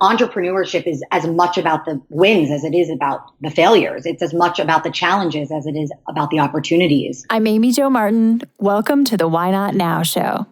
Entrepreneurship is as much about the wins as it is about the failures. It's as much about the challenges as it is about the opportunities. I'm Amy Jo Martin. Welcome to the Why Not Now show.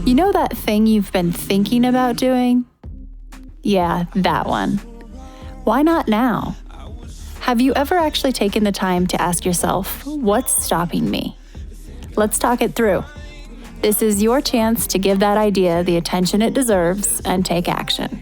You know that thing you've been thinking about doing? Yeah, that one. Why not now? Have you ever actually taken the time to ask yourself, what's stopping me? Let's talk it through. This is your chance to give that idea the attention it deserves and take action.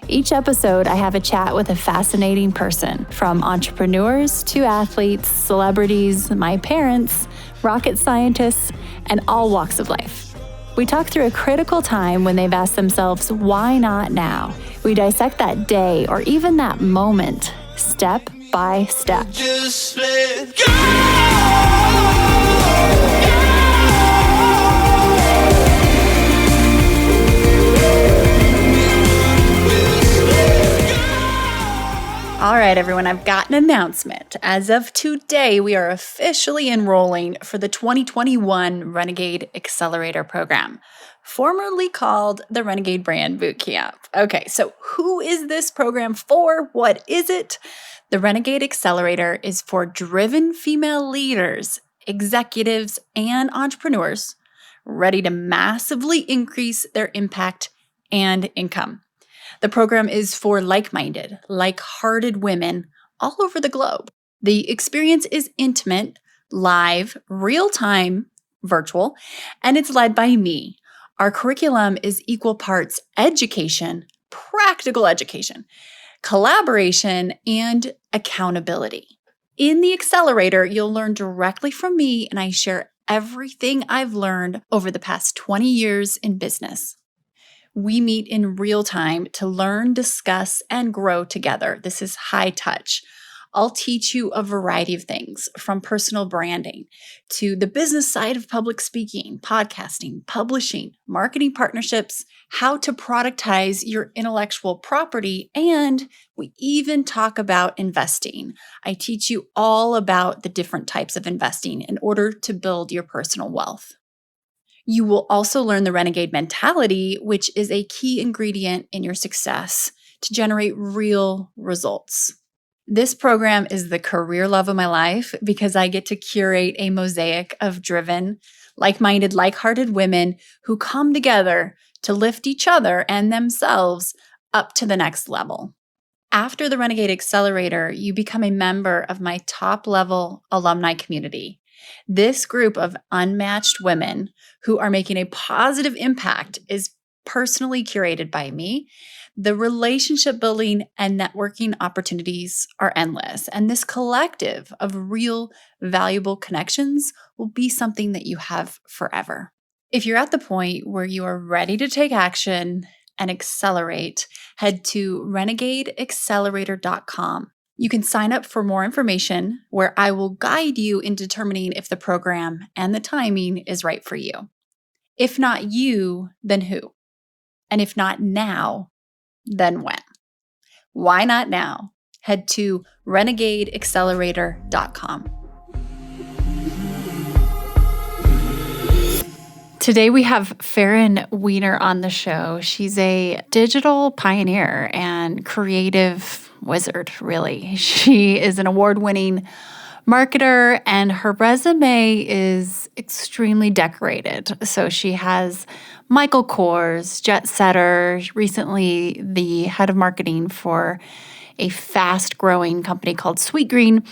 Each episode, I have a chat with a fascinating person, from entrepreneurs to athletes, celebrities, my parents, rocket scientists, and all walks of life. We talk through a critical time when they've asked themselves, why not now? We dissect that day or even that moment, step by step. Just let go. All right, everyone, I've got an announcement. As of today, we are officially enrolling for the 2021 Renegade Accelerator program, formerly called the Renegade Brand Bootcamp. Okay, so who is this program for? What is it? The Renegade Accelerator is for driven female leaders, executives, and entrepreneurs ready to massively increase their impact and income. The program is for like-minded, like-hearted women all over the globe. The experience is intimate, live, real-time, virtual, and it's led by me. Our curriculum is equal parts education, practical education, collaboration, and accountability. In the Accelerator, you'll learn directly from me, and I share everything I've learned over the past 20 years in business. We meet in real time to learn, discuss, and grow together. This is high touch. I'll teach you a variety of things, from personal branding to the business side of public speaking, podcasting, publishing, marketing partnerships, how to productize your intellectual property, and we even talk about investing. I teach you all about the different types of investing in order to build your personal wealth. You will also learn the Renegade mentality, which is a key ingredient in your success to generate real results. This program is the career love of my life because I get to curate a mosaic of driven, like-minded, like-hearted women who come together to lift each other and themselves up to the next level. After the Renegade Accelerator, you become a member of my top-level alumni community. This group of unmatched women who are making a positive impact is personally curated by me. The relationship building and networking opportunities are endless, and this collective of real, valuable connections will be something that you have forever. If you're at the point where you are ready to take action and accelerate, head to renegadeaccelerator.com. You can sign up for more information where I will guide you in determining if the program and the timing is right for you. If not you, then who? And if not now, then when? Why not now? Head to renegadeaccelerator.com. Today we have Farryn Weiner on the show. She's a digital pioneer and creative wizard, really. She is an award-winning marketer, and her resume is extremely decorated. So she has Michael Kors, jet setter, recently the head of marketing for a fast-growing company called Sweetgreen.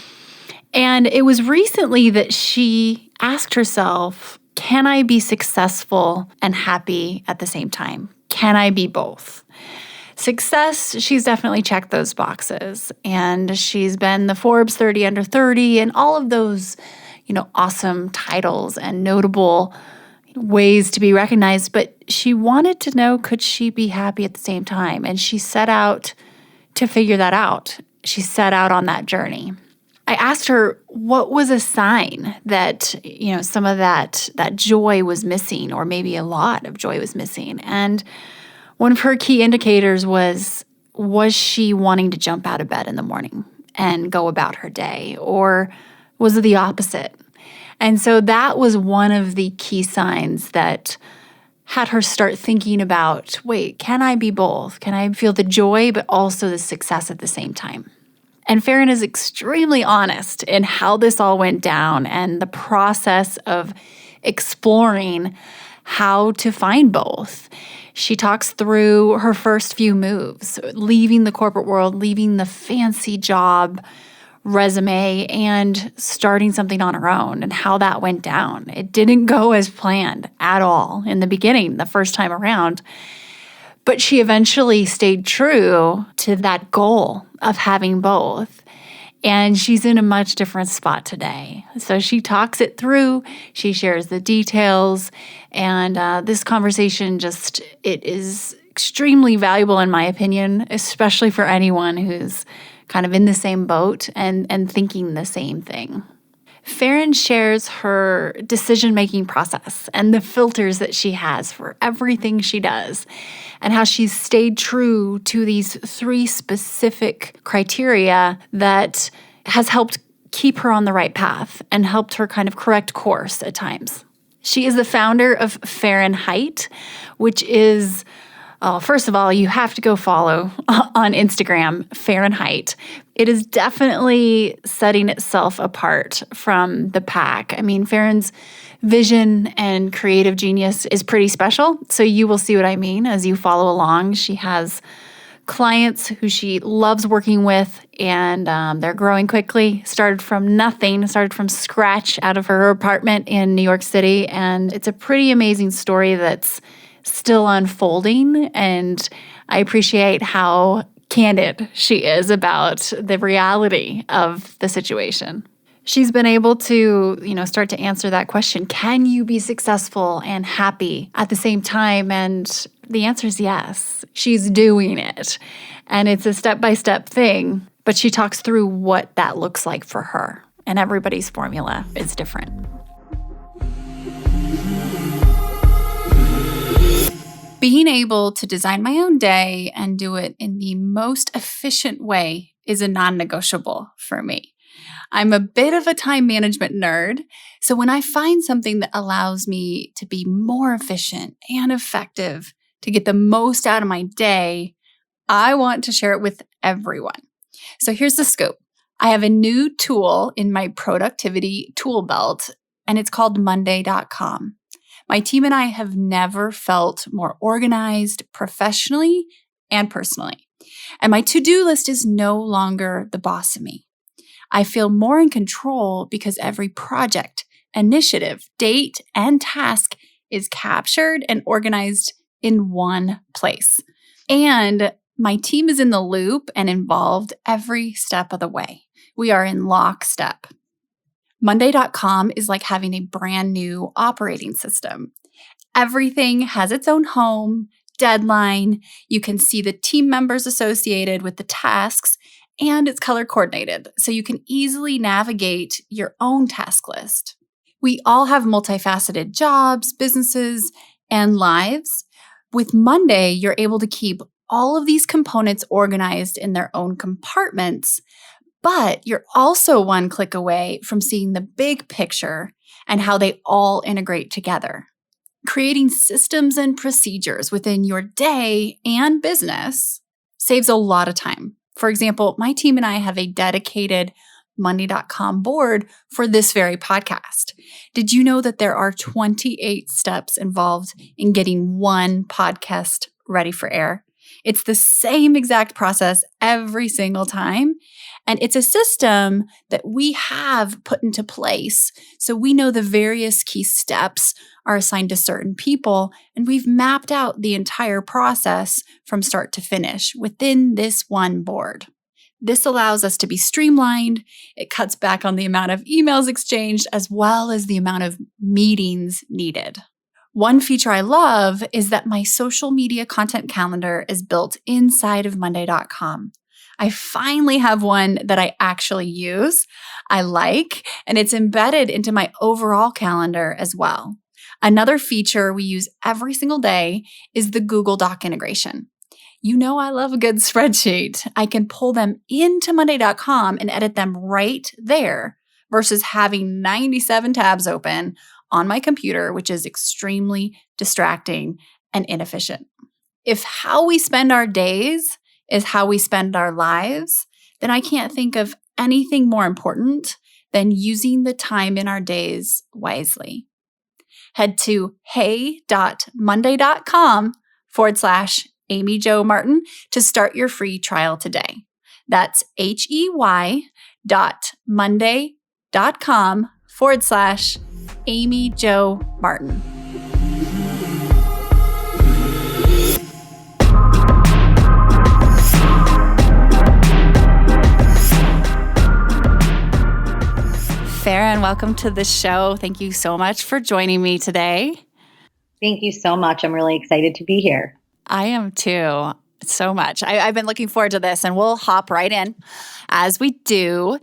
And it was recently that she asked herself, can I be successful and happy at the same time? Can I be both? Success, she's definitely checked those boxes. And she's been the Forbes 30 under 30 and all of those, awesome titles and notable ways to be recognized. But she wanted to know, could she be happy at the same time? And she set out to figure that out. She set out on that journey. I asked her what was a sign that, some of that joy was missing, or maybe a lot of joy was missing. And one of her key indicators was she wanting to jump out of bed in the morning and go about her day, or was it the opposite? And so that was one of the key signs that had her start thinking about, wait, can I be both? Can I feel the joy, but also the success at the same time? And Farryn is extremely honest in how this all went down and the process of exploring how to find both. She talks through her first few moves, leaving the corporate world, leaving the fancy job resume, and starting something on her own, and how that went down. It didn't go as planned at all in the beginning, the first time around. But she eventually stayed true to that goal of having both. And she's in a much different spot today. So she talks it through, she shares the details, and this conversation it is extremely valuable in my opinion, especially for anyone who's kind of in the same boat and thinking the same thing. Farryn shares her decision-making process and the filters that she has for everything she does, and how she's stayed true to these 3 specific criteria that has helped keep her on the right path and helped her kind of correct course at times. She is the founder of Farrynheight, which is, first of all, you have to go follow on Instagram, Farrynheight. It is definitely setting itself apart from the pack. I mean, Farryn's vision and creative genius is pretty special, so you will see what I mean as you follow along. She has clients who she loves working with, and they're growing quickly. Started from nothing, started from scratch out of her apartment in New York City, and it's a pretty amazing story that's still unfolding, and I appreciate how candid she is about the reality of the situation. She's been able to, start to answer that question, can you be successful and happy at the same time? And the answer is yes. She's doing it. And it's a step-by-step thing, but she talks through what that looks like for her. And everybody's formula is different. Being able to design my own day and do it in the most efficient way is a non-negotiable for me. I'm a bit of a time management nerd, so when I find something that allows me to be more efficient and effective to get the most out of my day, I want to share it with everyone. So here's the scoop. I have a new tool in my productivity tool belt, and it's called Monday.com. My team and I have never felt more organized professionally and personally. And my to-do list is no longer the boss of me. I feel more in control because every project, initiative, date, and task is captured and organized in one place. And my team is in the loop and involved every step of the way. We are in lockstep. Monday.com is like having a brand new operating system. Everything has its own home, deadline. You can see the team members associated with the tasks, and it's color coordinated, so you can easily navigate your own task list. We all have multifaceted jobs, businesses, and lives. With Monday, you're able to keep all of these components organized in their own compartments, but you're also one click away from seeing the big picture and how they all integrate together. Creating systems and procedures within your day and business saves a lot of time. For example, my team and I have a dedicated Monday.com board for this very podcast. Did you know that there are 28 steps involved in getting one podcast ready for air? It's the same exact process every single time. And it's a system that we have put into place. So we know the various key steps are assigned to certain people, and we've mapped out the entire process from start to finish within this one board. This allows us to be streamlined. It cuts back on the amount of emails exchanged as well as the amount of meetings needed. One feature I love is that my social media content calendar is built inside of Monday.com. I finally have one that I actually use, I like, and it's embedded into my overall calendar as well. Another feature we use every single day is the Google Doc integration. You know I love a good spreadsheet. I can pull them into Monday.com and edit them right there versus having 97 tabs open on my computer, which is extremely distracting and inefficient. If how we spend our days is how we spend our lives, then I can't think of anything more important than using the time in our days wisely. Head to hey.monday.com/Amy Jo Martin to start your free trial today. That's HEY.monday.com/Amy Jo Martin. Farryn, welcome to the show. Thank you so much for joining me today. Thank you so much. I'm really excited to be here. I am too, so much. I've been looking forward to this, and we'll hop right in. As we do,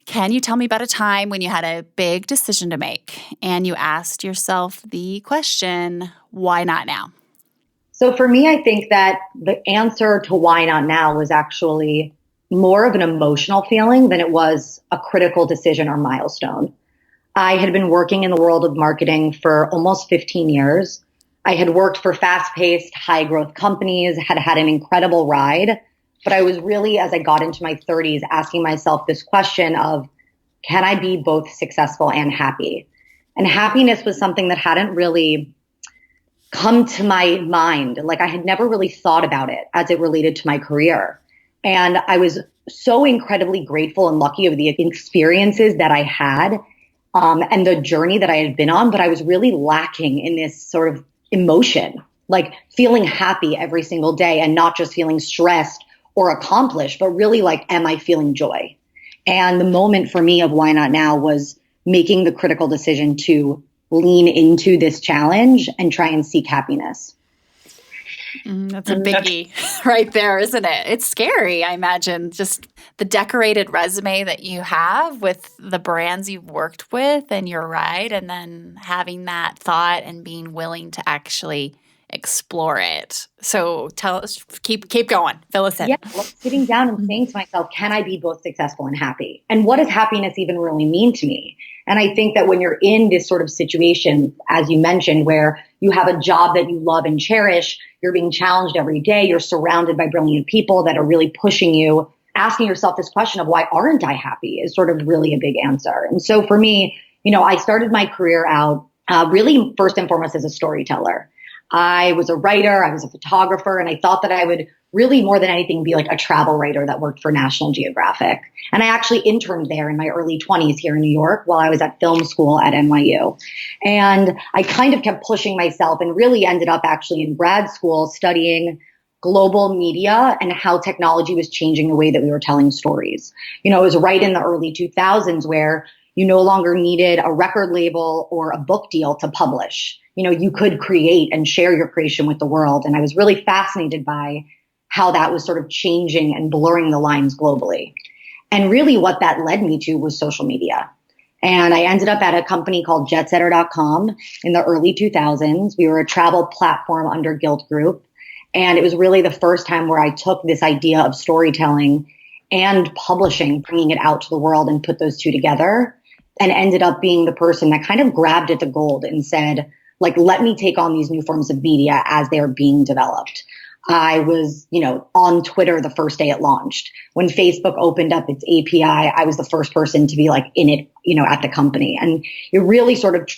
can you tell me about a time when you had a big decision to make and you asked yourself the question, why not now? So for me, I think that the answer to why not now was actually more of an emotional feeling than it was a critical decision or milestone. I had been working in the world of marketing for almost 15 years. I had worked for fast-paced, high-growth companies, had had an incredible ride, but I was really, as I got into my 30s, asking myself this question of, can I be both successful and happy? And happiness was something that hadn't really come to my mind. Like I had never really thought about it as it related to my career. And I was so incredibly grateful and lucky of the experiences that I had and the journey that I had been on, but I was really lacking in this sort of emotion, like feeling happy every single day and not just feeling stressed or accomplished, but really like, am I feeling joy? And the moment for me of why not now was making the critical decision to lean into this challenge and try and seek happiness. That's a biggie right there, isn't it? It's scary, I imagine, just the decorated resume that you have with the brands you've worked with and your ride, and then having that thought and being willing to actually explore it. So tell us, keep going, fill us in. Yeah, well, sitting down and saying to myself, can I be both successful and happy? And what does happiness even really mean to me? And I think that when you're in this sort of situation, as you mentioned, where you have a job that you love and cherish, you're being challenged every day, you're surrounded by brilliant people that are really pushing you, asking yourself this question of why aren't I happy is sort of really a big answer. And so for me, I started my career out really first and foremost as a storyteller. I was a writer, I was a photographer, and I thought that I would really more than anything be like a travel writer that worked for National Geographic. And I actually interned there in my early 20s here in New York while I was at film school at NYU. And I kind of kept pushing myself and really ended up actually in grad school studying global media and how technology was changing the way that we were telling stories. It was right in the early 2000s where you no longer needed a record label or a book deal to publish. You could create and share your creation with the world. And I was really fascinated by how that was sort of changing and blurring the lines globally. And really what that led me to was social media. And I ended up at a company called jetsetter.com in the early 2000s. We were a travel platform under Gilt Group. And it was really the first time where I took this idea of storytelling and publishing, bringing it out to the world and put those two together, and ended up being the person that kind of grabbed at the gold and said, let me take on these new forms of media as they are being developed. I was, on Twitter the first day it launched. When Facebook opened up its API, I was the first person to be in it, at the company. And it really sort of,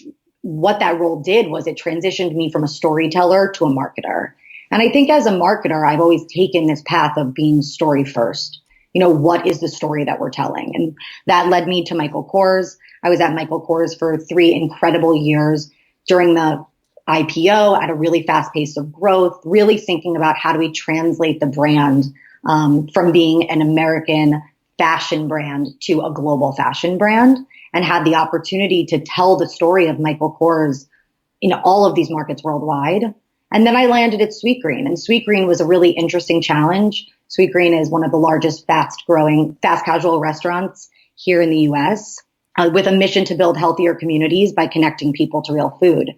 what that role did was it transitioned me from a storyteller to a marketer. And I think as a marketer, I've always taken this path of being story first. What is the story that we're telling? And that led me to Michael Kors. I was at Michael Kors for 3 incredible years during the IPO at a really fast pace of growth, really thinking about how do we translate the brand from being an American fashion brand to a global fashion brand, and had the opportunity to tell the story of Michael Kors in all of these markets worldwide. And then I landed at Sweetgreen, and Sweetgreen was a really interesting challenge. Sweetgreen is one of the largest fast casual restaurants here in the US, with a mission to build healthier communities by connecting people to real food.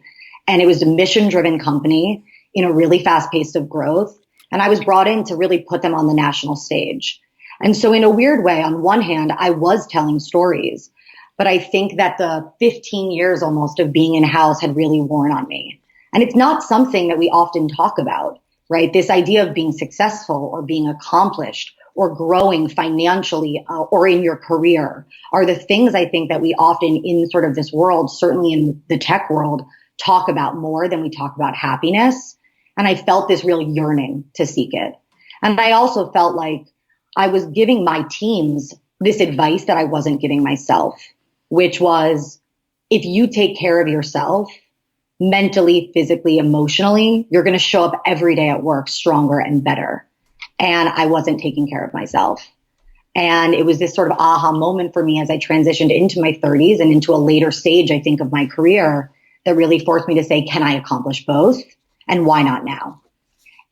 And it was a mission-driven company in a really fast pace of growth. And I was brought in to really put them on the national stage. And so in a weird way, on one hand, I was telling stories, but I think that the 15 years almost of being in-house had really worn on me. And it's not something that we often talk about, right? This idea of being successful or being accomplished or growing financially or in your career are the things I think that we often in sort of this world, certainly in the tech world, talk about more than we talk about happiness. And I felt this real yearning to seek it. And I also felt like I was giving my teams this advice that I wasn't giving myself, which was, if you take care of yourself, mentally, physically, emotionally, you're going to show up every day at work stronger and better. And I wasn't taking care of myself. And it was this sort of aha moment for me as I transitioned into my 30s and into a later stage, I think, of my career that really forced me to say, can I accomplish both? And why not now?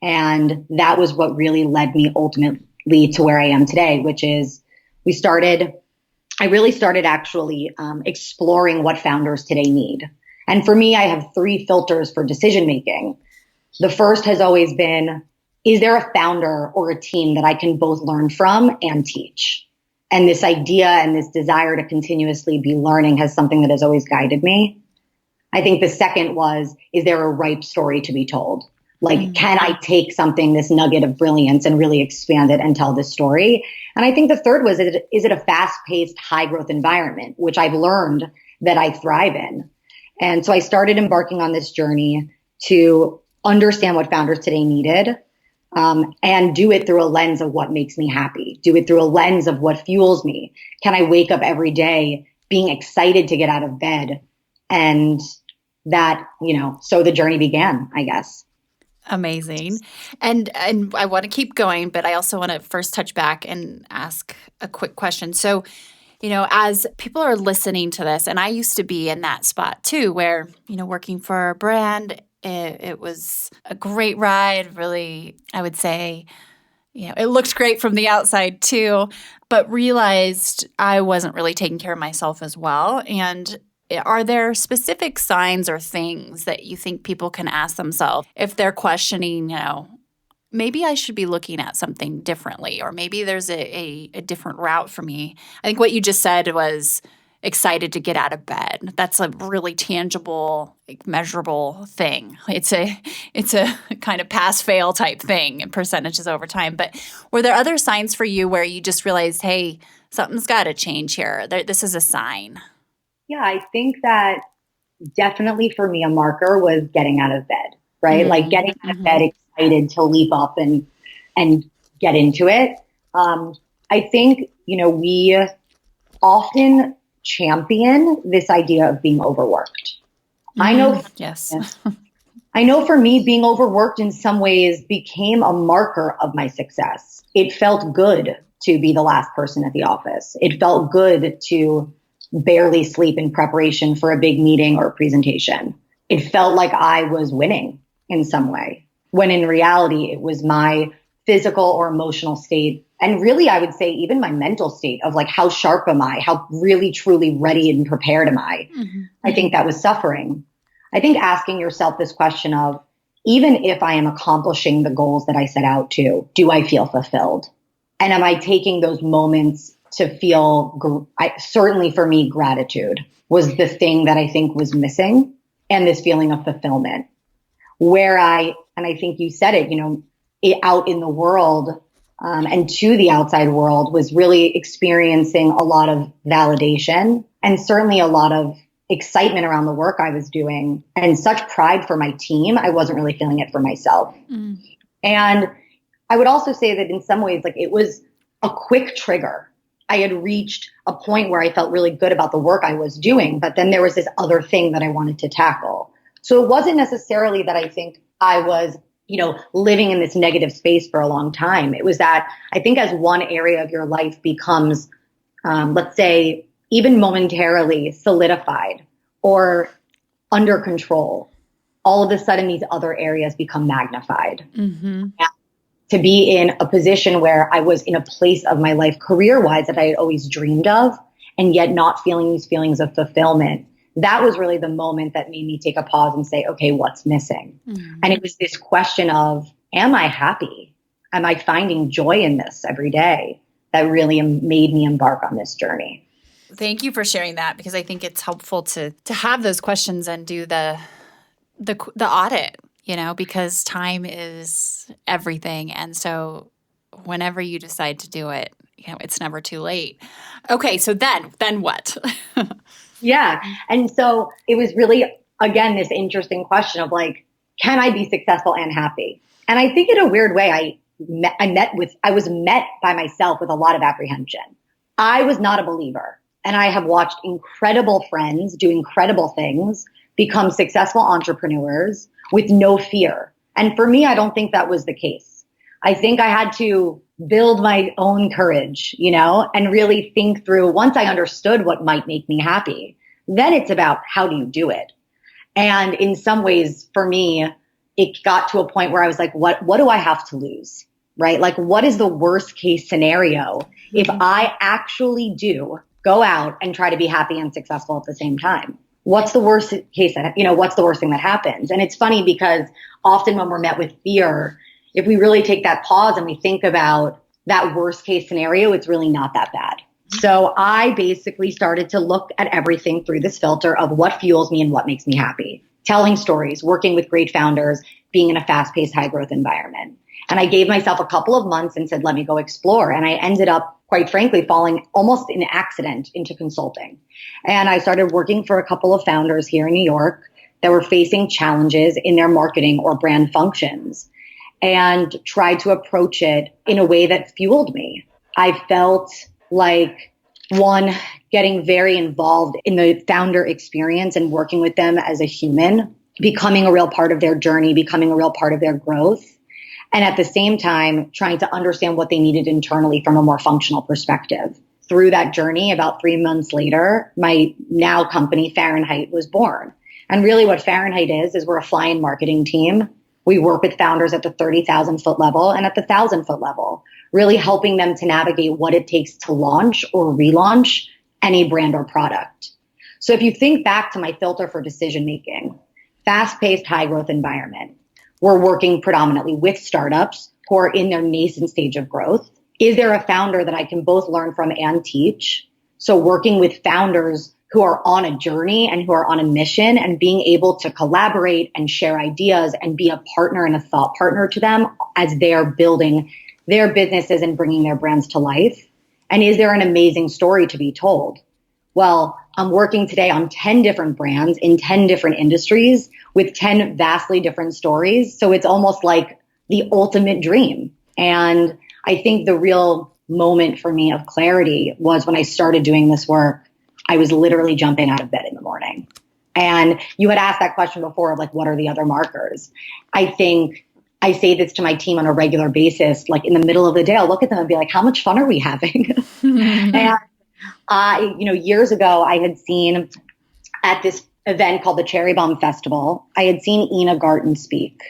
And that was what really led me ultimately to where I am today, which is I really started actually exploring what founders today need. And for me, I have 3 filters for decision making. The first has always been, is there a founder or a team that I can both learn from and teach? And this idea and this desire to continuously be learning has something that has always guided me. I think the second was, is there a ripe story to be told? Like, can I take something, this nugget of brilliance, and really expand it and tell this story? And I think the third was, is it a fast-paced, high-growth environment, which I've learned that I thrive in? And so I started embarking on this journey to understand what founders today needed, and do it through a lens of what makes me happy, do it through a lens of what fuels me. Can I wake up every day being excited to get out of bed? And that, so the journey began, I guess. Amazing. And I want to keep going, but I also want to first touch back and ask a quick question. So, as people are listening to this, and I used to be in that spot too, where, working for a brand, it was a great ride, really, I would say, it looked great from the outside too, but realized I wasn't really taking care of myself as well. And are there specific signs or things that you think people can ask themselves if they're questioning, maybe I should be looking at something differently, or maybe there's a different route for me? I think what you just said was excited to get out of bed. That's a really tangible, measurable thing. It's a kind of pass-fail type thing and percentages over time. But were there other signs for you where you just realized, hey, something's got to change here? This is a sign. Yeah, I think that definitely for me, a marker was getting out of bed, right? Mm-hmm. Like getting out of bed excited to leap up and get into it. I think, we often champion this idea of being overworked. I know. Yes. I know for me, being overworked in some ways became a marker of my success. It felt good to be the last person at the office. It felt good to barely sleep in preparation for a big meeting or presentation. It felt like I was winning in some way, when in reality, it was my physical or emotional state. And really, I would say even my mental state of like, how sharp am I? How really, truly ready and prepared am I? Mm-hmm. I think that was suffering. I think asking yourself this question of, even if I am accomplishing the goals that I set out to, do I feel fulfilled? And am I taking those moments to feel, certainly for me, gratitude was the thing that I think was missing, and this feeling of fulfillment. And I think you said it, out in the world and to the outside world was really experiencing a lot of validation and certainly a lot of excitement around the work I was doing and such pride for my team. I wasn't really feeling it for myself. Mm. And I would also say that in some ways, like it was a quick trigger. I had reached a point where I felt really good about the work I was doing, but then there was this other thing that I wanted to tackle. So it wasn't necessarily that I think I was, living in this negative space for a long time. It was that I think as one area of your life becomes, let's say, even momentarily solidified or under control, all of a sudden these other areas become magnified. Mm-hmm. To be in a position where I was in a place of my life career-wise that I had always dreamed of, and yet not feeling these feelings of fulfillment, that was really the moment that made me take a pause and say, okay, what's missing? Mm-hmm. And it was this question of, am I happy? Am I finding joy in this every day? That really made me embark on this journey. Thank you for sharing that, because I think it's helpful to have those questions and do the audit, because time is everything. And so whenever you decide to do it, it's never too late. Okay. So then what? Yeah. And so it was really, again, this interesting question of like, can I be successful and happy? And I think in a weird way, I was met by myself with a lot of apprehension. I was not a believer, and I have watched incredible friends do incredible things, become successful entrepreneurs with no fear. And for me, I don't think that was the case. I think I had to build my own courage, and really think through, once I understood what might make me happy, then it's about how do you do it? And in some ways, for me, it got to a point where I was like, what do I have to lose? Right? Like, what is the worst case scenario if I actually do go out and try to be happy and successful at the same time? What's the worst case what's the worst thing that happens? And it's funny because often when we're met with fear, if we really take that pause and we think about that worst case scenario, it's really not that bad. So I basically started to look at everything through this filter of what fuels me and what makes me happy. Telling stories, working with great founders, being in a fast-paced, high-growth environment. And I gave myself a couple of months and said, let me go explore. And I ended up, quite frankly, falling almost in accident into consulting. And I started working for a couple of founders here in New York that were facing challenges in their marketing or brand functions, and tried to approach it in a way that fueled me. I felt like, one, getting very involved in the founder experience and working with them as a human, becoming a real part of their journey, becoming a real part of their growth. And at the same time, trying to understand what they needed internally from a more functional perspective. Through that journey, about 3 months later, my now company, Farrynheight, was born. And really what Farrynheight is we're a fly-in marketing team. We work with founders at the 30,000 foot level and at the 1,000 foot level, really helping them to navigate what it takes to launch or relaunch any brand or product. So if you think back to my filter for decision making, fast-paced, high-growth environment, we're working predominantly with startups who are in their nascent stage of growth. Is there a founder that I can both learn from and teach? So working with founders who are on a journey and who are on a mission, and being able to collaborate and share ideas and be a partner and a thought partner to them as they're building their businesses and bringing their brands to life. And is there an amazing story to be told? Well, I'm working today on 10 different brands in 10 different industries with 10 vastly different stories. So it's almost like the ultimate dream. And I think the real moment for me of clarity was when I started doing this work. I was literally jumping out of bed in the morning. And you had asked that question before of like, what are the other markers? I think I say this to my team on a regular basis, like in the middle of the day, I'll look at them and be like, how much fun are we having? And years ago, I had seen at this event called the Cherry Bomb Festival, I had seen Ina Garten speak.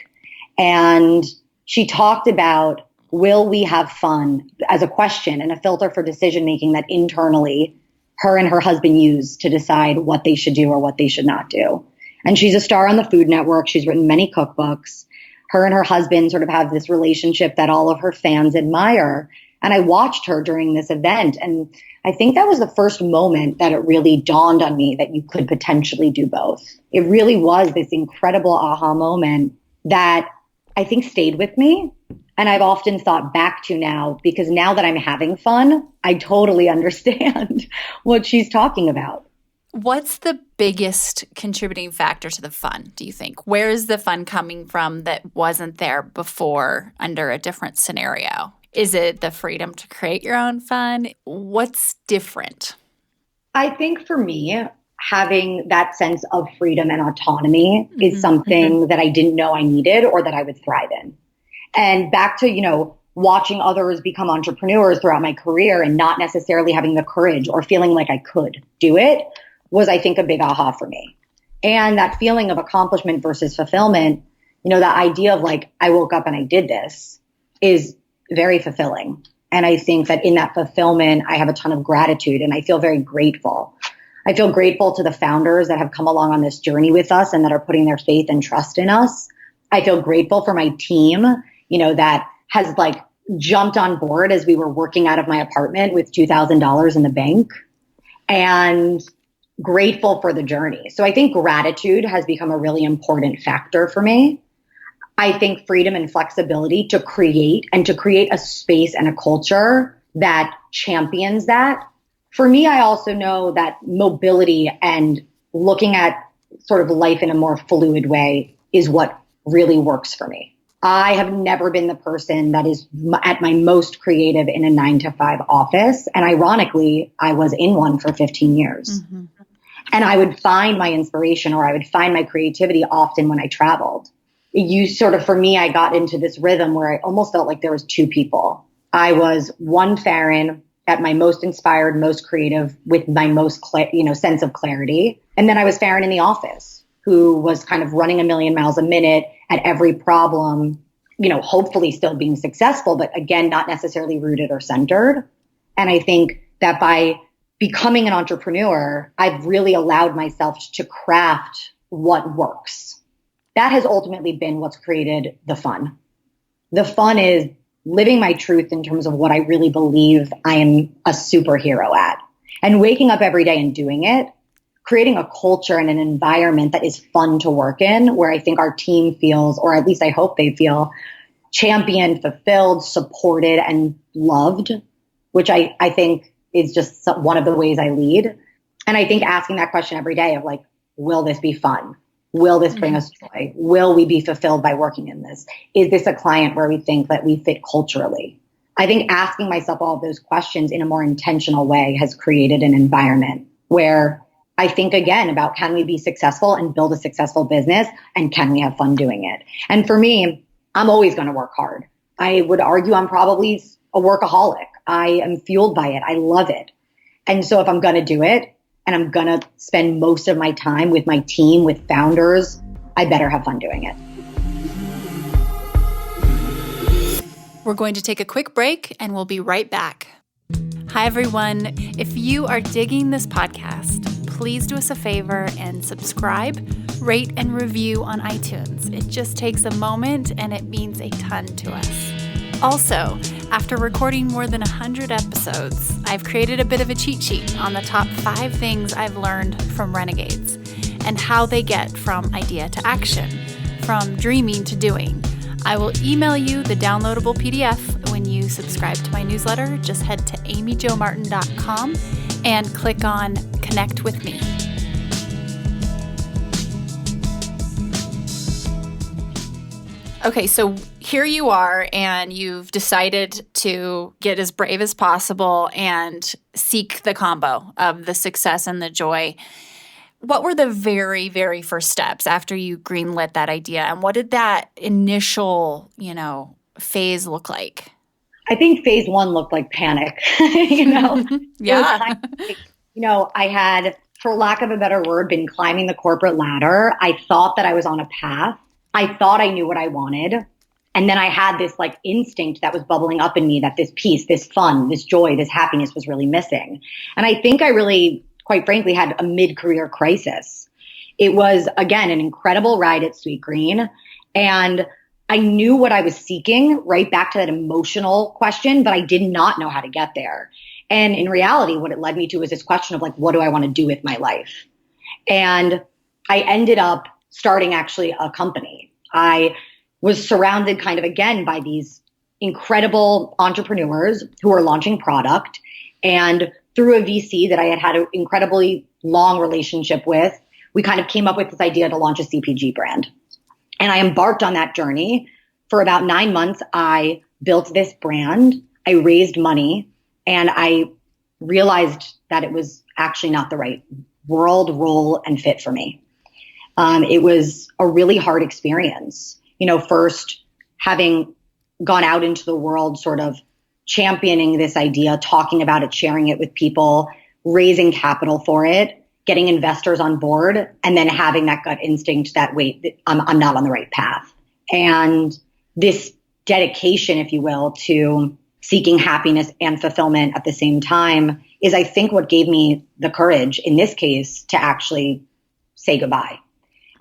And she talked about, will we have fun, as a question and a filter for decision making that internally her and her husband use to decide what they should do or what they should not do. And she's a star on the Food Network. She's written many cookbooks. Her and her husband sort of have this relationship that all of her fans admire. And I watched her during this event. And I think that was the first moment that it really dawned on me that you could potentially do both. It really was this incredible aha moment that I think stayed with me. And I've often thought back to now, because now that I'm having fun, I totally understand what she's talking about. What's the biggest contributing factor to the fun, do you think? Where is the fun coming from that wasn't there before under a different scenario? Is it the freedom to create your own fun? What's different? I think for me, having that sense of freedom and autonomy is something that I didn't know I needed or that I would thrive in. And back to, watching others become entrepreneurs throughout my career and not necessarily having the courage or feeling like I could do it was, I think, a big aha for me. And that feeling of accomplishment versus fulfillment, that idea of like, I woke up and I did this is very fulfilling. And I think that in that fulfillment, I have a ton of gratitude and I feel very grateful. I feel grateful to the founders that have come along on this journey with us and that are putting their faith and trust in us. I feel grateful for my team, that has like jumped on board as we were working out of my apartment with $2,000 in the bank, and grateful for the journey. So I think gratitude has become a really important factor for me. I think freedom and flexibility to create a space and a culture that champions that. For me, I also know that mobility and looking at sort of life in a more fluid way is what really works for me. I have never been the person that is at my most creative in a 9-to-5 office. And ironically, I was in one for 15 years. Mm-hmm. And I would find my inspiration or I would find my creativity often when I traveled. For me, I got into this rhythm where I almost felt like there was two people. I was one Farryn at my most inspired, most creative, with my most, sense of clarity. And then I was Farryn in the office, who was kind of running a million miles a minute at every problem, hopefully still being successful, but again, not necessarily rooted or centered. And I think that by becoming an entrepreneur, I've really allowed myself to craft what works. That has ultimately been what's created the fun. The fun is living my truth in terms of what I really believe I am a superhero at, and waking up every day and doing it, creating a culture and an environment that is fun to work in, where I think our team feels, or at least I hope they feel, championed, fulfilled, supported, and loved, which I think is just one of the ways I lead. And I think asking that question every day of like, will this be fun? Will this bring us joy? Will we be fulfilled by working in this? Is this a client where we think that we fit culturally? I think asking myself all of those questions in a more intentional way has created an environment where I think again about, can we be successful and build a successful business, and can we have fun doing it? And for me, I'm always going to work hard. I would argue I'm probably a workaholic. I am fueled by it. I love it. And so if I'm going to do it, and I'm going to spend most of my time with my team, with founders, I better have fun doing it. We're going to take a quick break and we'll be right back. Hi, everyone. If you are digging this podcast, please do us a favor and subscribe, rate, and review on iTunes. It just takes a moment and it means a ton to us. Also, after recording more than 100 episodes, I've created a bit of a cheat sheet on the top 5 things I've learned from renegades and how they get from idea to action, from dreaming to doing. I will email you the downloadable PDF when you subscribe to my newsletter. Just head to amyjomartin.com and click on Connect with Me. Okay, so here you are, and you've decided to get as brave as possible and seek the combo of the success and the joy. What were the very, very first steps after you greenlit that idea? And what did that initial, phase look like? I think phase 1 looked like panic, Yeah. I had, for lack of a better word, been climbing the corporate ladder. I thought that I was on a path. I thought I knew what I wanted. And then I had this like instinct that was bubbling up in me that this peace, this fun, this joy, this happiness was really missing. And I think I really, quite frankly, had a mid-career crisis. It was, again, an incredible ride at Sweetgreen. And I knew what I was seeking, right back to that emotional question, but I did not know how to get there. And in reality, what it led me to was this question of like, what do I want to do with my life? And I ended up starting actually a company. I was surrounded kind of again by these incredible entrepreneurs who are launching product. And through a VC that I had an incredibly long relationship with, we kind of came up with this idea to launch a CPG brand. And I embarked on that journey. For about 9 months, I built this brand. I raised money, and I realized that it was actually not the right world, role, and fit for me. It was a really hard experience. First having gone out into the world, sort of championing this idea, talking about it, sharing it with people, raising capital for it. getting investors on board, and then having that gut instinct that, wait, I'm not on the right path. And this dedication, if you will, to seeking happiness and fulfillment at the same time is, I think, what gave me the courage in this case to actually say goodbye.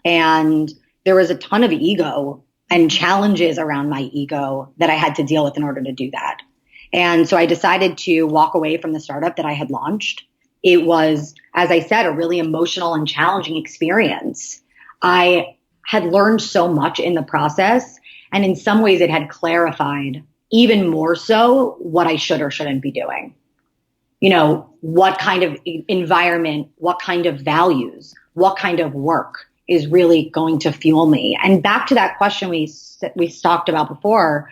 And there was a ton of ego and challenges around my ego that I had to deal with in order to do that. And so I decided to walk away from the startup that I had launched. It was, as I said, a really emotional and challenging experience. I had learned so much in the process, and in some ways it had clarified even more so what I should or shouldn't be doing. You know, what kind of environment, what kind of values, what kind of work is really going to fuel me. And back to that question we talked about before,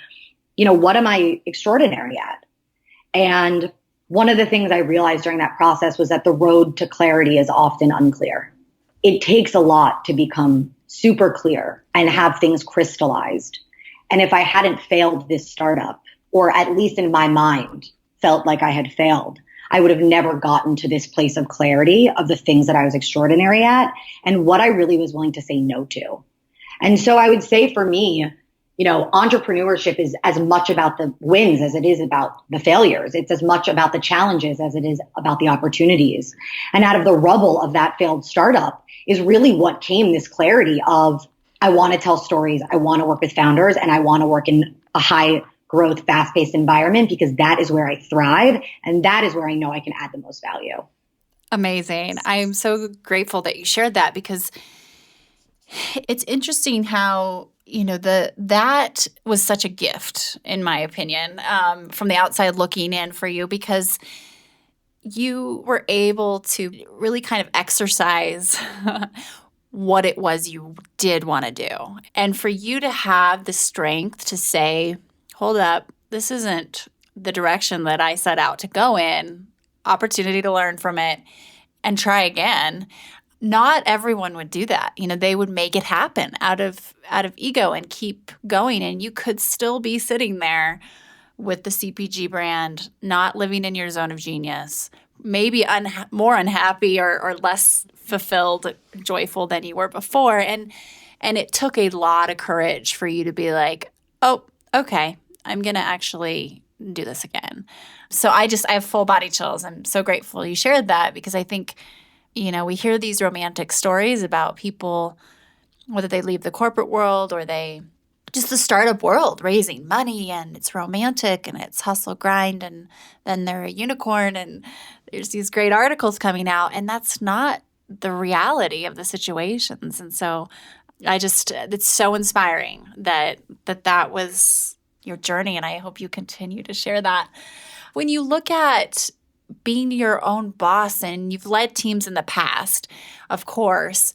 you know, what am I extraordinary at? And one of the things I realized during that process was that the road to clarity is often unclear. It takes a lot to become super clear and have things crystallized. And if I hadn't failed this startup, or at least in my mind felt like I had failed, I would have never gotten to this place of clarity of the things that I was extraordinary at and what I really was willing to say no to. And so I would say for me, you know, entrepreneurship is as much about the wins as it is about the failures. It's as much about the challenges as it is about the opportunities. And out of the rubble of that failed startup is really what came this clarity of, I want to tell stories, I want to work with founders, and I want to work in a high growth, fast-paced environment because that is where I thrive and that is where I know I can add the most value. Amazing. I'm so grateful that you shared that because it's interesting how, you know, that was such a gift, in my opinion, from the outside looking in for you, because you were able to really kind of exercise what it was you did want to do. And for you to have the strength to say, hold up, this isn't the direction that I set out to go in, opportunity to learn from it and try again. Not everyone would do that. You know, they would make it happen out of ego and keep going. And you could still be sitting there with the CPG brand, not living in your zone of genius, maybe more unhappy or less fulfilled, joyful than you were before. And it took a lot of courage for you to be like, oh, okay, I'm going to actually do this again. So I have full body chills. I'm so grateful you shared that because I think, you know, we hear these romantic stories about people, whether they leave the corporate world or they just the startup world, raising money, and it's romantic and it's hustle grind, and then they're a unicorn, and there's these great articles coming out, and that's not the reality of the situations. And so it's so inspiring that was your journey, and I hope you continue to share that. When you look at being your own boss, and you've led teams in the past, of course,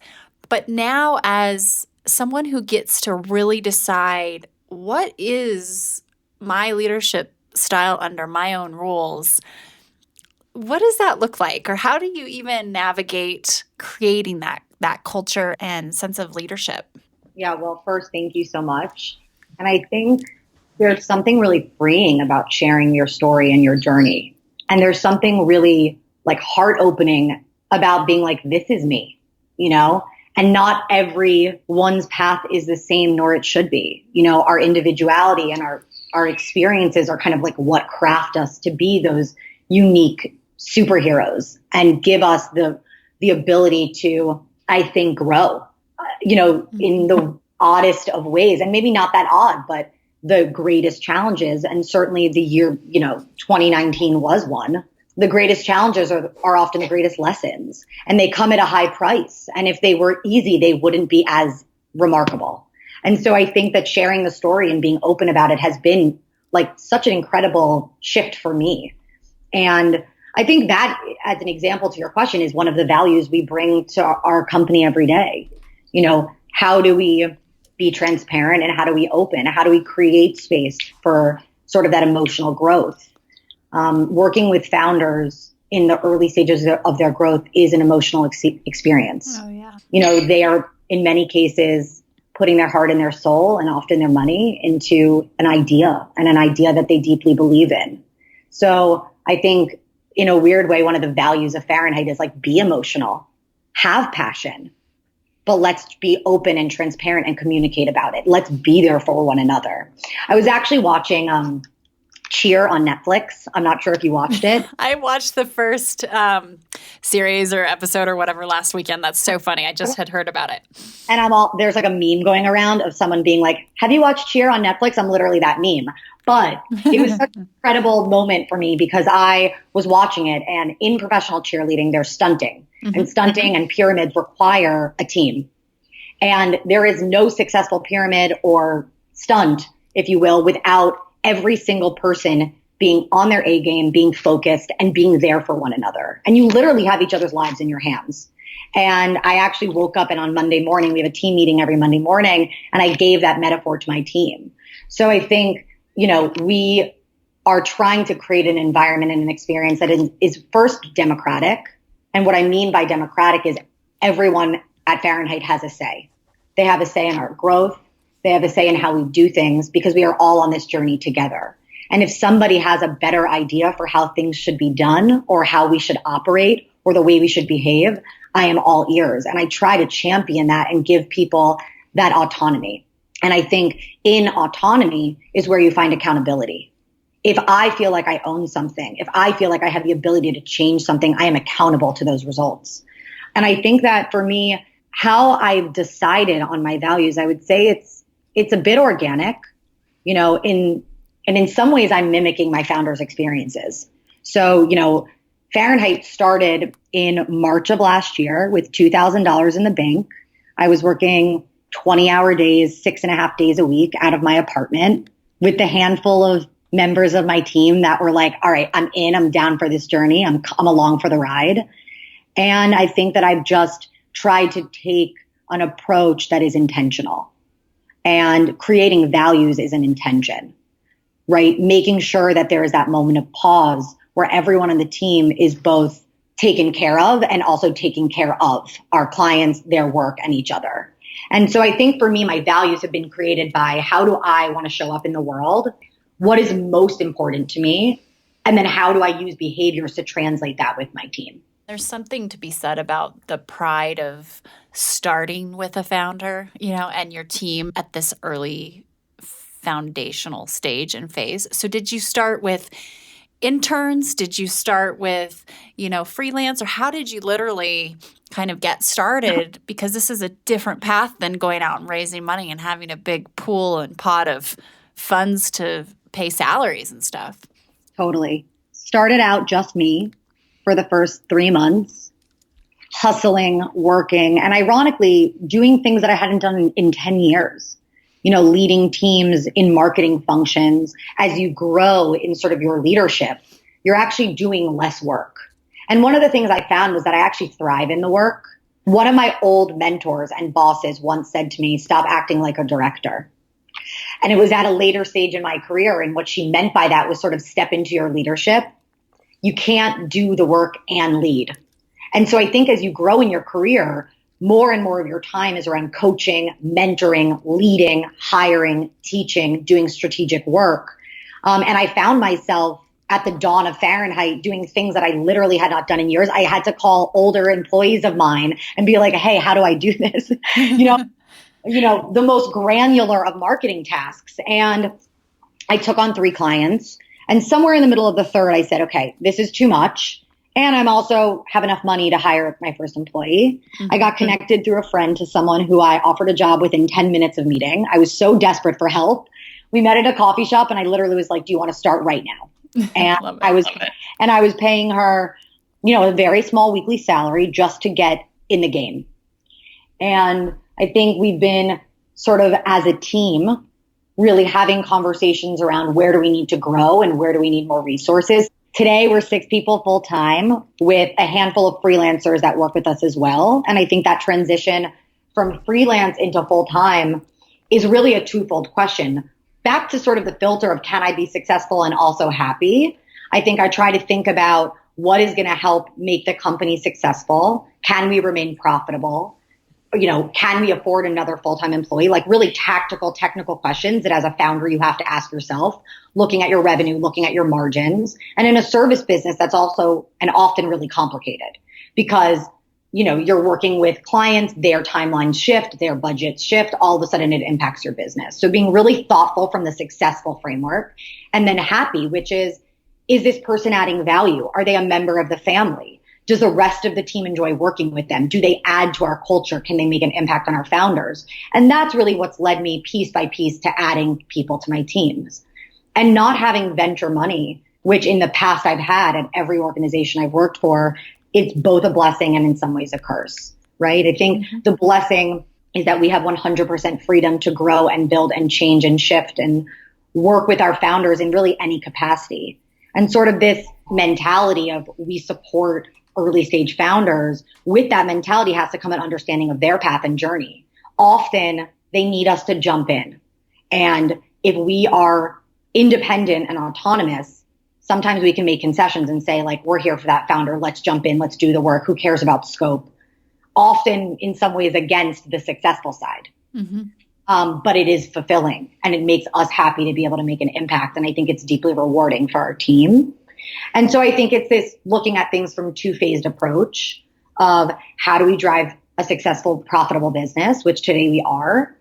but now as someone who gets to really decide what is my leadership style under my own rules, what does that look like? Or how do you even navigate creating that culture and sense of leadership? Yeah, well, first, thank you so much. And I think there's something really freeing about sharing your story and your journey. And there's something really like heart-opening about being like, this is me, you know? And not everyone's path is the same, nor it should be. You know, our individuality and our experiences are kind of like what craft us to be those unique superheroes and give us the ability to, I think, grow, you know, in the oddest of ways. And maybe not that odd, but the greatest challenges. And certainly the year, you know, 2019 was one. The greatest challenges are often the greatest lessons, and they come at a high price. And if they were easy, they wouldn't be as remarkable. And so I think that sharing the story and being open about it has been like such an incredible shift for me. And I think that, as an example to your question, is one of the values we bring to our company every day. You know, how do we be transparent and how do we open? How do we create space for sort of that emotional growth? Working with founders in the early stages of their growth is an emotional experience. Oh, yeah. You know, they are in many cases putting their heart and their soul and often their money into an idea that they deeply believe in. So I think in a weird way, one of the values of Farrynheight is like, be emotional, have passion, but let's be open and transparent and communicate about it. Let's be there for one another. I was actually watching Cheer on Netflix. I'm not sure if you watched it. I watched the first series or episode or whatever last weekend. That's so funny. I just had heard about it. And there's like a meme going around of someone being like, have you watched Cheer on Netflix? I'm literally that meme. But it was such an incredible moment for me because I was watching it, and in professional cheerleading, there's stunting. And stunting and pyramids require a team. And there is no successful pyramid or stunt, if you will, without every single person being on their A game, being focused, and being there for one another. And you literally have each other's lives in your hands. And I actually woke up, and on Monday morning, we have a team meeting every Monday morning, and I gave that metaphor to my team. So I think, we are trying to create an environment and an experience that is first democratic. And what I mean by democratic is everyone at Farrynheight has a say. They have a say in our growth. They have a say in how we do things because we are all on this journey together. And if somebody has a better idea for how things should be done or how we should operate or the way we should behave, I am all ears. And I try to champion that and give people that autonomy. And I think in autonomy is where you find accountability. If I feel like I own something, if I feel like I have the ability to change something, I am accountable to those results. And I think that for me, how I've decided on my values, I would say it's a bit organic, and in some ways I'm mimicking my founders' experiences. So, Farrynheight started in March of last year with $2,000 in the bank. I was working 20-hour days, 6.5 days a week out of my apartment with the handful of members of my team that were like, all right, I'm down for this journey. I'm along for the ride. And I think that I've just tried to take an approach that is intentional, and creating values is an intention, right? Making sure that there is that moment of pause where everyone on the team is both taken care of and also taking care of our clients, their work, and each other. And so I think for me, my values have been created by how do I want to show up in the world? What is most important to me? And then how do I use behaviors to translate that with my team? There's something to be said about the pride of starting with a founder, and your team at this early foundational stage and phase. So did you start with interns? Did you start with, freelance? Or how did you literally kind of get started? Because this is a different path than going out and raising money and having a big pool and pot of funds to pay salaries and stuff. Totally. Started out just me for the first 3 months, hustling, working, and ironically doing things that I hadn't done in 10 years. Leading teams in marketing functions. As you grow in sort of your leadership, you're actually doing less work. And one of the things I found was that I actually thrive in the work. One of my old mentors and bosses once said to me, stop acting like a director. And it was at a later stage in my career. And what she meant by that was sort of step into your leadership. You can't do the work and lead. And so I think as you grow in your career, more and more of your time is around coaching, mentoring, leading, hiring, teaching, doing strategic work. And I found myself at the dawn of Farrynheight doing things that I literally had not done in years. I had to call older employees of mine and be like, hey, how do I do this? The most granular of marketing tasks. And I took on 3 clients. And somewhere in the middle of the third, I said, okay, this is too much. And I'm also have enough money to hire my first employee. Mm-hmm. I got connected through a friend to someone who I offered a job within 10 minutes of meeting. I was so desperate for help. We met at a coffee shop and I literally was like, do you want to start right now? And I was paying her, a very small weekly salary just to get in the game. And I think we've been sort of as a team really having conversations around where do we need to grow and where do we need more resources. Today, we're 6 people full time with a handful of freelancers that work with us as well. And I think that transition from freelance into full time is really a twofold question. Back to sort of the filter of can I be successful and also happy? I think I try to think about what is going to help make the company successful. Can we remain profitable? Can we afford another full-time employee? Like really tactical, technical questions that as a founder, you have to ask yourself, looking at your revenue, looking at your margins. And in a service business, that's also and often really complicated because, you're working with clients, their timelines shift, their budgets shift, all of a sudden it impacts your business. So being really thoughtful from the successful framework, and then happy, which is this person adding value? Are they a member of the family? Does the rest of the team enjoy working with them? Do they add to our culture? Can they make an impact on our founders? And that's really what's led me piece by piece to adding people to my teams. And not having venture money, which in the past I've had at every organization I've worked for, it's both a blessing and in some ways a curse, right? I think the blessing is that we have 100% freedom to grow and build and change and shift and work with our founders in really any capacity. And sort of this mentality of we support early stage founders, with that mentality has to come an understanding of their path and journey. Often they need us to jump in. And if we are independent and autonomous, sometimes we can make concessions and say, like, we're here for that founder. Let's jump in. Let's do the work. Who cares about scope? Often in some ways against the successful side. But it is fulfilling and it makes us happy to be able to make an impact. And I think it's deeply rewarding for our team. And so I think it's this looking at things from two-phased approach of how do we drive a successful, profitable business, which today we are,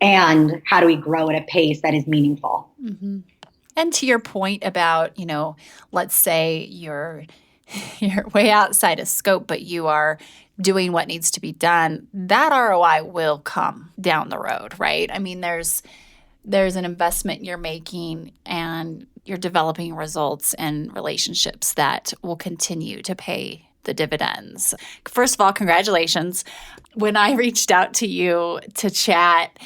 and how do we grow at a pace that is meaningful. And to your point about, let's say you're way outside of scope, but you are doing what needs to be done, that ROI will come down the road, right? I mean, there's an investment you're making and you're developing results and relationships that will continue to pay the dividends. First of all, congratulations. When I reached out to you to chat,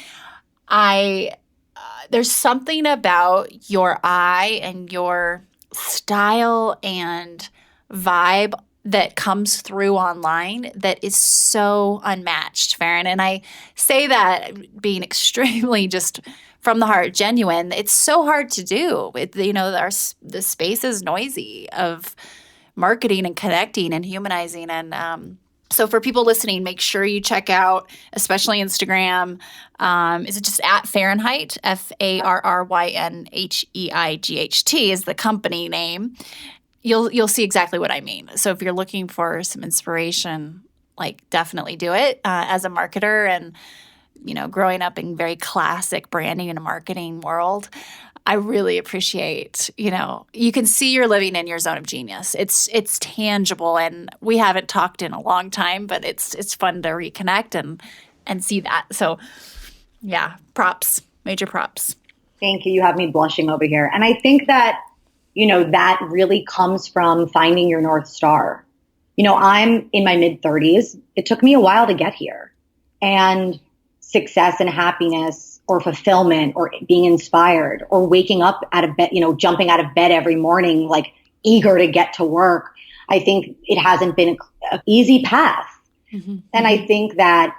there's something about your eye and your style and vibe that comes through online that is so unmatched, Farryn. And I say that being extremely just from the heart, genuine. It's so hard to do. The space is noisy of marketing and connecting and humanizing. And so for people listening, make sure you check out, especially Instagram. Is it just at Farrynheight? Farrynheight is the company name. You'll see exactly what I mean. So if you're looking for some inspiration, like definitely do it. As a marketer and growing up in very classic branding and marketing world, I really appreciate, you can see you're living in your zone of genius. It's tangible, and we haven't talked in a long time, but it's fun to reconnect and see that. So yeah, props, major props. Thank you. You have me blushing over here. And I think that, that really comes from finding your North Star. I'm in my mid-30s. It took me a while to get here. And success and happiness or fulfillment or being inspired or waking up out of bed, jumping out of bed every morning, like eager to get to work. I think it hasn't been an easy path. And I think that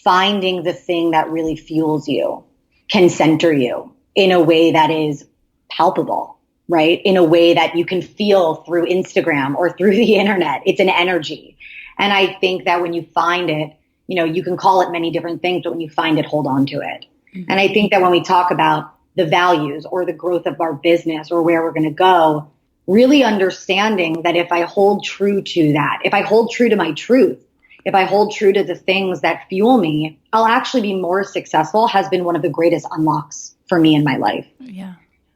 finding the thing that really fuels you can center you in a way that is palpable, right? In a way that you can feel through Instagram or through the internet. It's an energy. And I think that when you find it, you can call it many different things, but when you find it, hold on to it. And I think that when we talk about the values or the growth of our business or where we're going to go, really understanding that if I hold true to that, if I hold true to my truth, if I hold true to the things that fuel me, I'll actually be more successful has been one of the greatest unlocks for me in my life. Yeah.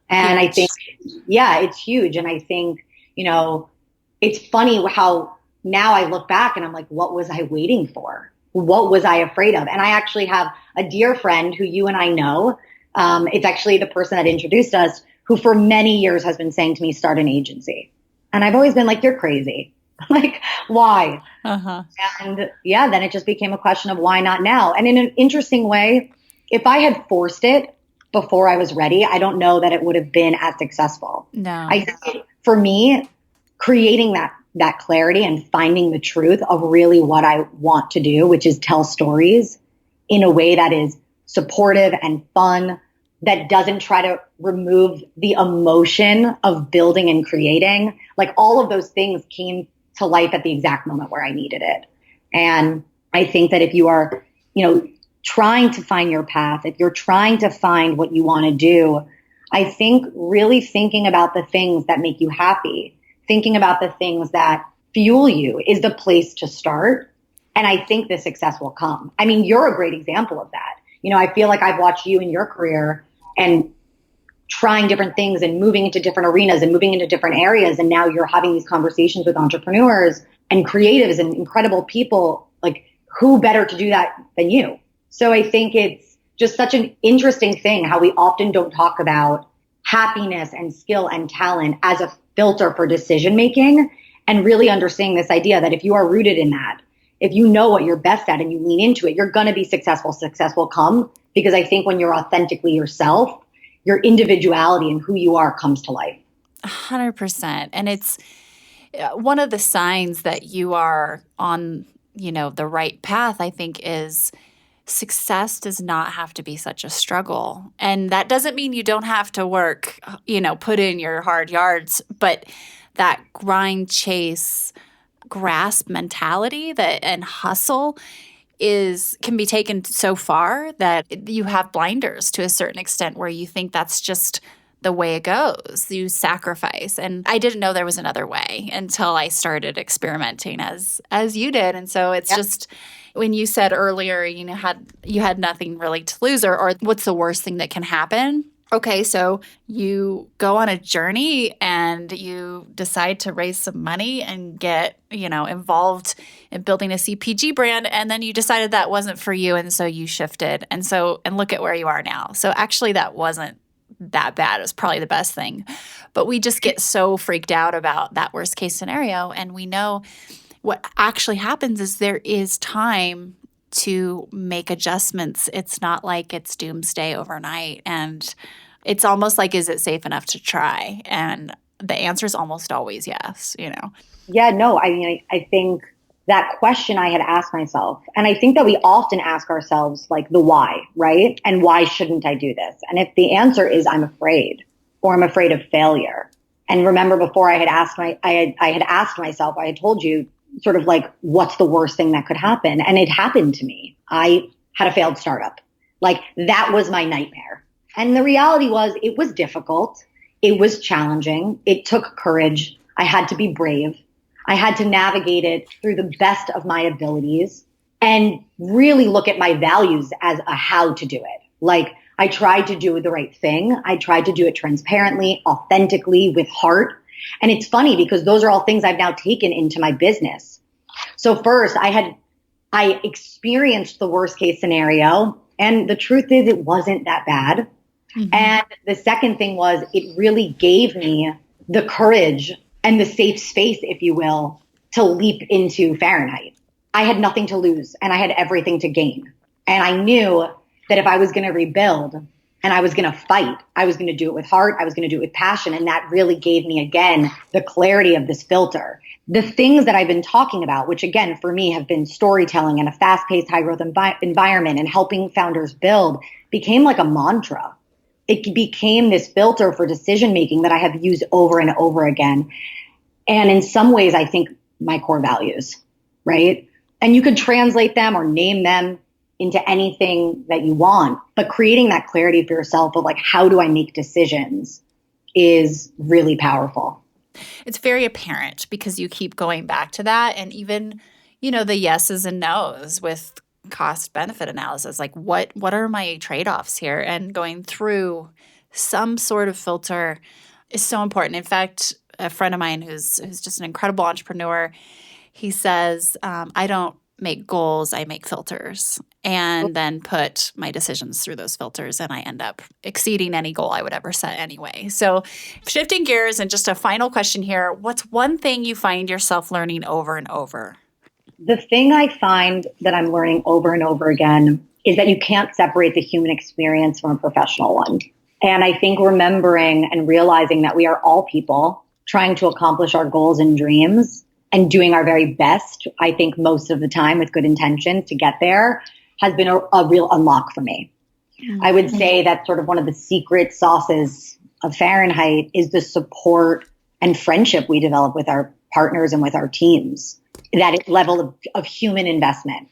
And I think, it's huge. And I think, it's funny how now I look back and I'm like, what was I waiting for? What was I afraid of? And I actually have a dear friend who you and I know. It's actually the person that introduced us, who for many years has been saying to me, start an agency. And I've always been like, you're crazy. Like, why? And then it just became a question of why not now? And in an interesting way, if I had forced it before I was ready, I don't know that it would have been as successful. No. I think for me, creating that clarity and finding the truth of really what I want to do, which is tell stories in a way that is supportive and fun, that doesn't try to remove the emotion of building and creating. Like all of those things came to life at the exact moment where I needed it. And I think that if you are, trying to find your path, if you're trying to find what you want to do, I think really thinking about the things that make you happy, thinking about the things that fuel you is the place to start. And I think the success will come. I mean, you're a great example of that. You know, I feel like I've watched you in your career and trying different things and moving into different arenas and moving into different areas. And now you're having these conversations with entrepreneurs and creatives and incredible people. Like, who better to do that than you? So I think it's just such an interesting thing how we often don't talk about happiness and skill and talent as a filter for decision making, and really understanding this idea that if you are rooted in that, if you know what you're best at and you lean into it, you're going to be successful. Success will come, because I think when you're authentically yourself, your individuality and who you are comes to life. 100%. And it's one of the signs that you are on, the right path, I think, is success does not have to be such a struggle. And that doesn't mean you don't have to work, put in your hard yards, but that grind, chase, grasp mentality and hustle can be taken so far that you have blinders to a certain extent, where you think that's just the way it goes. You sacrifice. And I didn't know there was another way until I started experimenting as you did. And so it's just, when you said earlier, you had nothing really to lose, or what's the worst thing that can happen? Okay, so you go on a journey and you decide to raise some money and get, involved in building a CPG brand, and then you decided that wasn't for you, and so you shifted. And look at where you are now. So actually that wasn't that bad. It was probably the best thing. But we just get so freaked out about that worst case scenario, and we know what actually happens is there is time to make adjustments. It's not like it's doomsday overnight. And it's almost like, is it safe enough to try? And the answer is almost always yes, Yeah, no, I mean, I think that question I had asked myself, and I think that we often ask ourselves, like, the why, right? And why shouldn't I do this? And if the answer is I'm afraid, or I'm afraid of failure. And remember, before I had asked myself, I had told you sort of like, what's the worst thing that could happen? And it happened to me. I had a failed startup. Like, that was my nightmare. And the reality was, it was difficult. It was challenging. It took courage. I had to be brave. I had to navigate it through the best of my abilities and really look at my values as a how to do it. Like, I tried to do the right thing. I tried to do it transparently, authentically, with heart. And it's funny because those are all things I've now taken into my business. So first, I experienced the worst case scenario. And the truth is, it wasn't that bad. Mm-hmm. And the second thing was, it really gave me the courage and the safe space, if you will, to leap into Farrynheight. I had nothing to lose and I had everything to gain. And I knew that if I was going to rebuild and I was going to fight, I was going to do it with heart. I was going to do it with passion. And that really gave me, again, the clarity of this filter. The things that I've been talking about, which again, for me, have been storytelling and a fast-paced, high-growth environment and helping founders build, became like a mantra. It became this filter for decision-making that I have used over and over again. And in some ways, I think my core values, right? And you could translate them or name them into anything that you want, but creating that clarity for yourself of like, how do I make decisions is really powerful. It's very apparent because you keep going back to that. And even, the yeses and nos with cost benefit analysis, like what are my trade-offs here? And going through some sort of filter is so important. In fact, a friend of mine who's just an incredible entrepreneur, he says, I don't make goals, I make filters, and then put my decisions through those filters, and I end up exceeding any goal I would ever set anyway. So shifting gears, and just a final question here, what's one thing you find yourself learning over and over? The thing I find that I'm learning over and over again is that you can't separate the human experience from a professional one. And I think remembering and realizing that we are all people trying to accomplish our goals and dreams and doing our very best, I think most of the time with good intentions to get there, has been a real unlock for me. Mm-hmm. I would say that sort of one of the secret sauces of Farrynheight is the support and friendship we develop with our partners and with our teams, that level of human investment.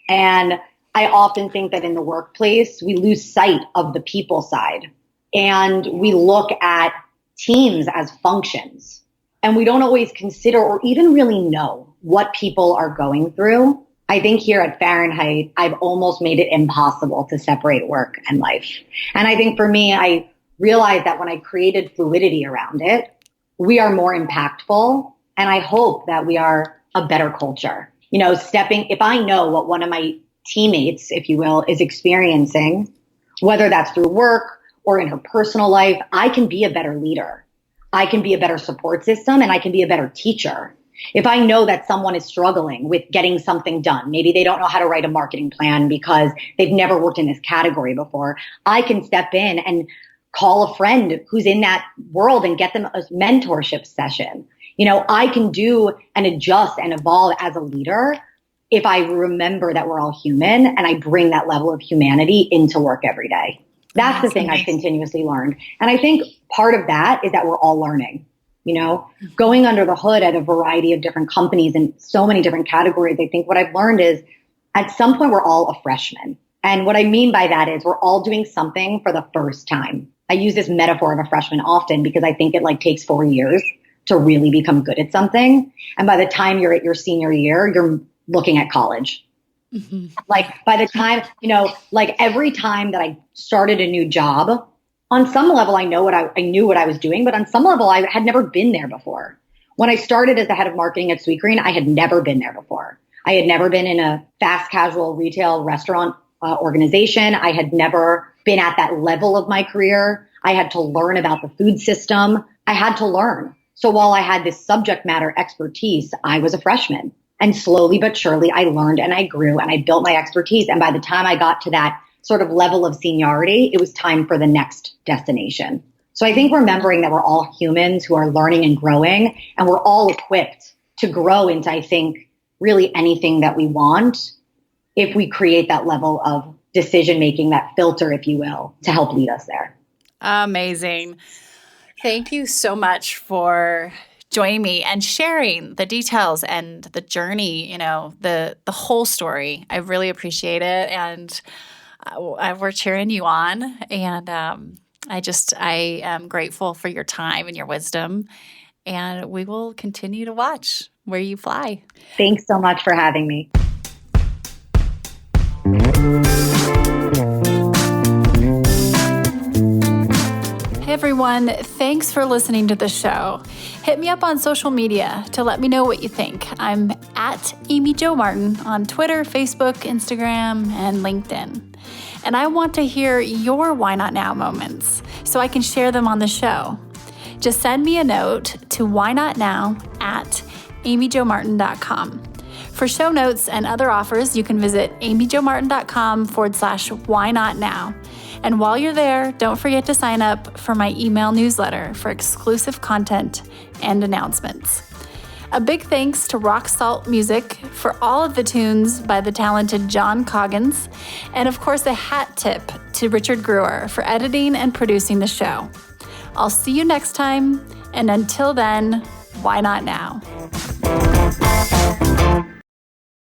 And I often think that in the workplace, we lose sight of the people side and we look at teams as functions. And we don't always consider or even really know what people are going through I think here at Farrynheight, I've almost made it impossible to separate work and life. And I think for me, I realized that when I created fluidity around it, we are more impactful. And I hope that we are a better culture. You know, if I know what one of my teammates, if you will, is experiencing, whether that's through work or in her personal life, I can be a better leader. I can be a better support system, and I can be a better teacher. If I know that someone is struggling with getting something done, maybe they don't know how to write a marketing plan because they've never worked in this category before, I can step in and call a friend who's in that world and get them a mentorship session. You know, I can do and adjust and evolve as a leader if I remember that we're all human and I bring that level of humanity into work every day. That's the thing I've continuously learned. And I think part of that is that we're all learning. You know, going under the hood at a variety of different companies in so many different categories, I think what I've learned is at some point we're all a freshman. And what I mean by that is we're all doing something for the first time. I use this metaphor of a freshman often because I think it takes 4 years to really become good at something. And by the time you're at your senior year, you're looking at college. Mm-hmm. By the time, every time that I started a new job, on some level, I knew what I was doing, but on some level, I had never been there before. When I started as the head of marketing at Sweetgreen, I had never been there before. I had never been in a fast casual retail restaurant organization. I had never been at that level of my career. I had to learn about the food system. I had to learn. So while I had this subject matter expertise, I was a freshman. And slowly but surely, I learned and I grew and I built my expertise. And by the time I got to that sort of level of seniority, it was time for the next destination. So I think remembering that we're all humans who are learning and growing, and we're all equipped to grow into, I think, really anything that we want if we create that level of decision making, that filter, if you will, to help lead us there. Amazing. Thank you so much for joining me and sharing the details and the journey, the whole story. I really appreciate it. And we're cheering you on. And I am grateful for your time and your wisdom. And we will continue to watch where you fly. Thanks so much for having me. Hey everyone, thanks for listening to the show. Hit me up on social media to let me know what you think. I'm at Amy Jo Martin on Twitter, Facebook, Instagram, and LinkedIn. And I want to hear your Why Not Now moments so I can share them on the show. Just send me a note to whynotnow@amyjomartin.com. For show notes and other offers, you can visit amyjomartin.com/whynotnow. And while you're there, don't forget to sign up for my email newsletter for exclusive content and announcements. A big thanks to Rock Salt Music for all of the tunes by the talented John Coggins. And of course, a hat tip to Richard Brewer for editing and producing the show. I'll see you next time. And until then, why not now?